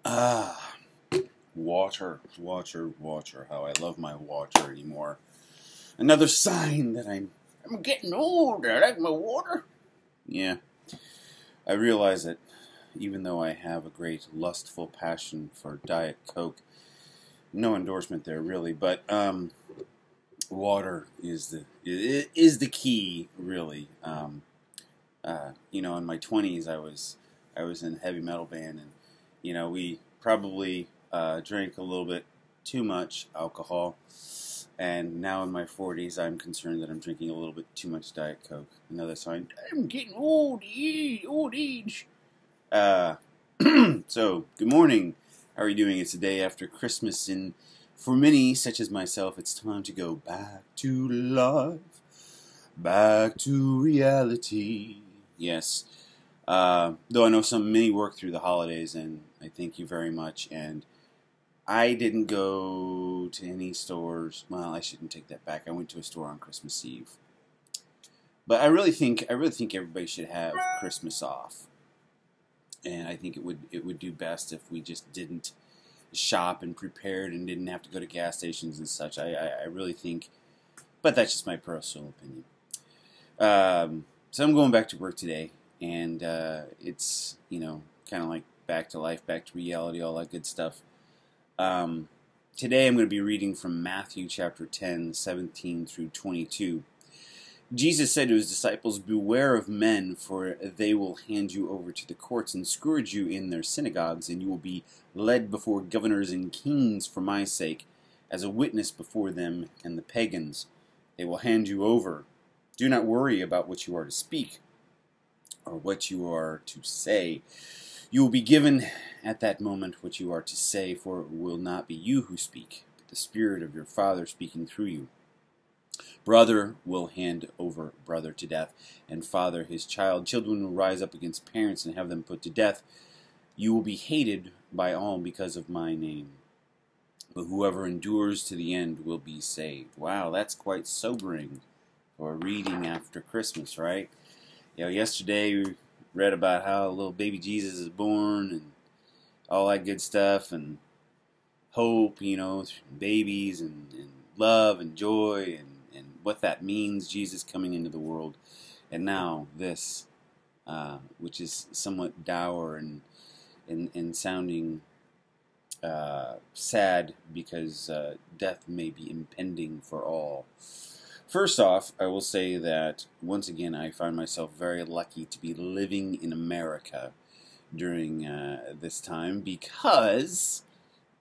Ah, water, water, water. How I love my water anymore. Another sign that I'm getting old. I like my water. Yeah, I realize that even though I have a great lustful passion for Diet Coke, no endorsement there really, but water is the key really. In my 20s, I was in a heavy metal band, and we probably drank a little bit too much alcohol. And now in my 40s, I'm concerned that I'm drinking a little bit too much Diet Coke. Another sign, I'm getting old age. So, good morning. How are you doing? It's the day after Christmas, and for many, such as myself, it's time to go back to life, back to reality. Yes. Though I know many work through the holidays, and I thank you very much. And I didn't go to any stores. Well, I shouldn't take that back. I went to a store on Christmas Eve. But I really think everybody should have Christmas off. And I think it would do best if we just didn't shop and prepared and didn't have to go to gas stations and such. I really think, but that's just my personal opinion. So I'm going back to work today, and it's kind of like back to life, back to reality, all that good stuff. Today I'm going to be reading from Matthew chapter 10, 17 through 22. Jesus said to his disciples, "Beware of men, for they will hand you over to the courts and scourge you in their synagogues, and you will be led before governors and kings for my sake, as a witness before them and the pagans. They will hand you over. Do not worry about what you are to speak or what you are to say. You will be given at that moment what you are to say, for it will not be you who speak, but the Spirit of your Father speaking through you. Brother will hand over brother to death, and father his child. Children will rise up against parents and have them put to death. You will be hated by all because of my name, but whoever endures to the end will be saved." Wow, that's quite sobering for reading after Christmas, right? Yesterday we read about how little baby Jesus is born and all that good stuff, and hope, babies and love and joy and what that means, Jesus coming into the world. And now this, which is somewhat dour and sounding sad, because death may be impending for all. First off, I will say that, once again, I find myself very lucky to be living in America during this time, because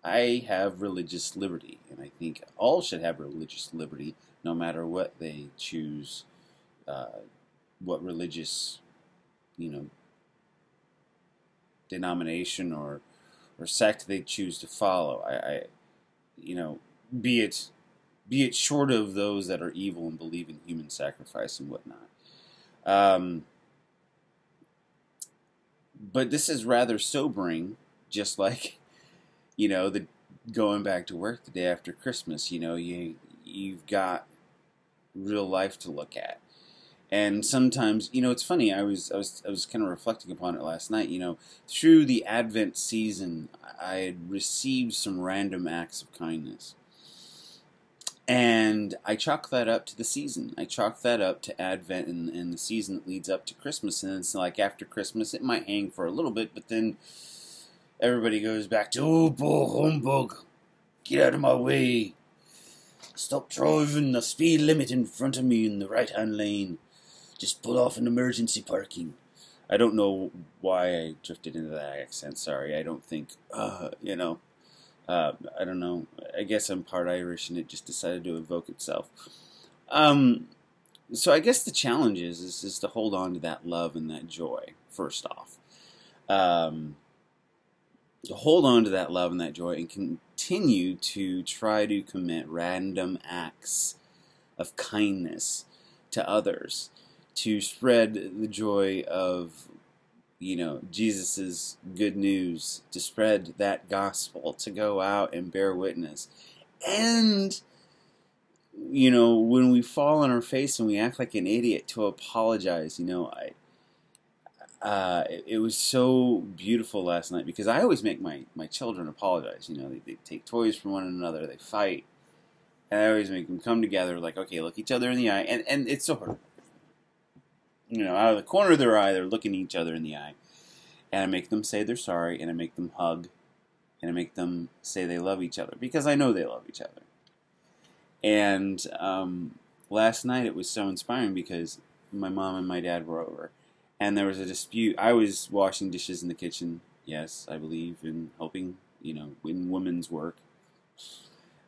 I have religious liberty, and I think all should have religious liberty, no matter what they choose, what religious, denomination or sect they choose to follow. Be it short of those that are evil and believe in human sacrifice and whatnot. But this is rather sobering, just like, the going back to work the day after Christmas. You've got real life to look at. And sometimes, it's funny, I was kind of reflecting upon it last night. Through the Advent season, I had received some random acts of kindness. And I chalk that up to the season. I chalk that up to Advent and the season that leads up to Christmas. And it's like after Christmas, it might hang for a little bit, but then everybody goes back to, "Oh, bull humbug, get out of my way. Stop driving the speed limit in front of me in the right-hand lane. Just pull off in emergency parking." I don't know why I drifted into that accent. Sorry. I don't think, I don't know. I guess I'm part Irish, and it just decided to evoke itself. So I guess the challenge is to hold on to that love and that joy, first off. Hold on to that love and that joy, and continue to try to commit random acts of kindness to others, to spread the joy of, Jesus's good news, to spread that gospel, to go out and bear witness. And, when we fall on our face and we act like an idiot, to apologize. it was so beautiful last night because I always make my children apologize. You know, they take toys from one another, they fight, and I always make them come together like, okay, look each other in the eye, and it's so hard. You know, out of the corner of their eye, they're looking each other in the eye, and I make them say they're sorry, and I make them hug, and I make them say they love each other because I know they love each other. And last night it was so inspiring because my mom and my dad were over. And there was a dispute. I was washing dishes in the kitchen. Yes, I believe in helping, you know, in women's work.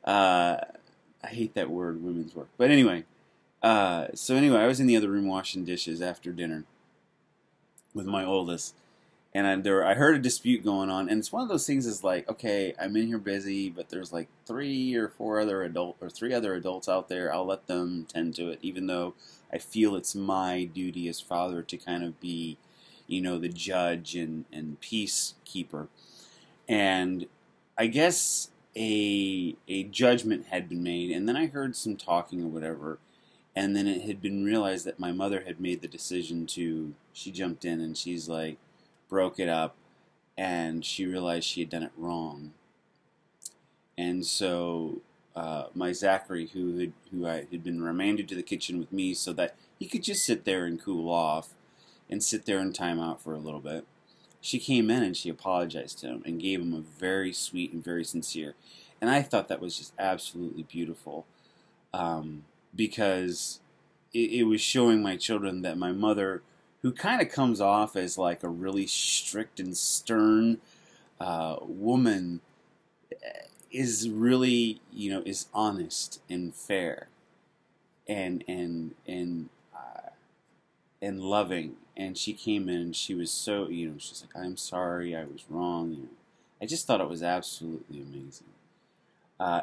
I hate that word, women's work. But anyway, I was in the other room washing dishes after dinner with my oldest. And I heard a dispute going on. And it's one of those things is like, okay, I'm in here busy, but there's like three other adults out there. I'll let them tend to it, even though I feel it's my duty as father to kind of be, you know, the judge and peacekeeper. And I guess a judgment had been made, and then I heard some talking or whatever, and then it had been realized that my mother had made the decision she jumped in and she's like, broke it up, and she realized she had done it wrong. And so my Zachary, who I had been remanded to the kitchen with me so that he could just sit there and cool off and sit there and time out for a little bit, she came in and she apologized to him and gave him a very sweet and very sincere. And I thought that was just absolutely beautiful because it was showing my children that my mother, who kind of comes off as like a really strict and stern woman, is really, you know, is honest and fair and loving. And she came in and she was so, you know, she's like, I'm sorry, I was wrong. You know, I just thought it was absolutely amazing.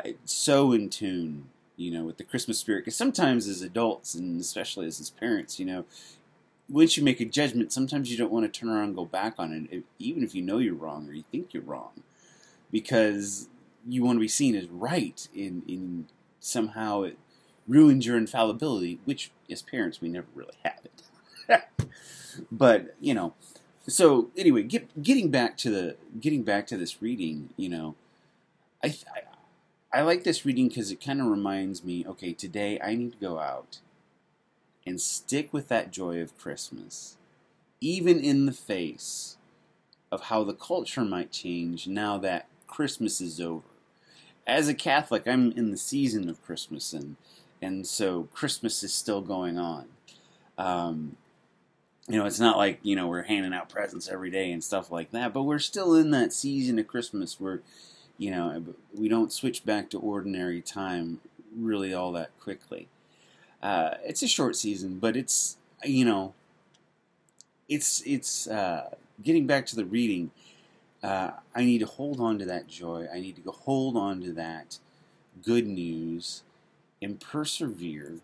It's so in tune, you know, with the Christmas spirit. Because sometimes as adults, and especially as parents, you know, once you make a judgment, sometimes you don't want to turn around and go back on it, even if you know you're wrong or you think you're wrong, because you want to be seen as right. In somehow it ruins your infallibility, which as parents we never really have it. But you know, so anyway, getting back to this reading, you know, I like this reading because it kind of reminds me, okay, today I need to go out and stick with that joy of Christmas, even in the face of how the culture might change now that Christmas is over. As a Catholic, I'm in the season of Christmas, and so Christmas is still going on. You know, it's not like, you know, we're handing out presents every day and stuff like that, but we're still in that season of Christmas where, you know, we don't switch back to ordinary time really all that quickly. It's a short season, but it's, you know, it's getting back to the reading. I need to hold on to that joy. I need to hold on to that good news and persevere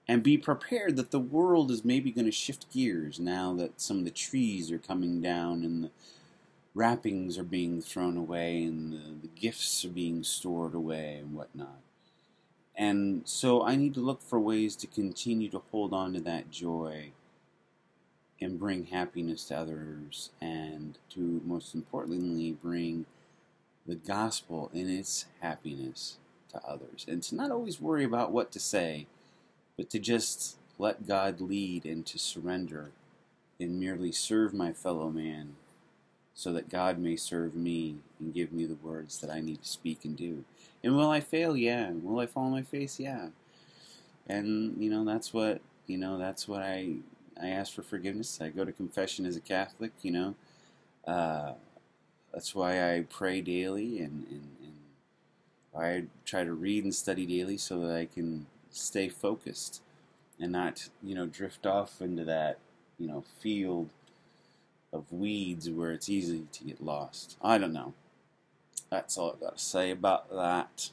and be prepared that the world is maybe going to shift gears now that some of the trees are coming down and the wrappings are being thrown away and the gifts are being stored away and whatnot. And so I need to look for ways to continue to hold on to that joy and bring happiness to others, and to, most importantly, bring the gospel in its happiness to others. And to not always worry about what to say, but to just let God lead and to surrender and merely serve my fellow man so that God may serve me and give me the words that I need to speak and do. And will I fail? Yeah. Will I fall on my face? Yeah. And, you know, that's what I ask for forgiveness. I go to confession as a Catholic, you know. That's why I pray daily and I try to read and study daily so that I can stay focused and not, you know, drift off into that, you know, field of weeds where it's easy to get lost. I don't know. That's all I've got to say about that.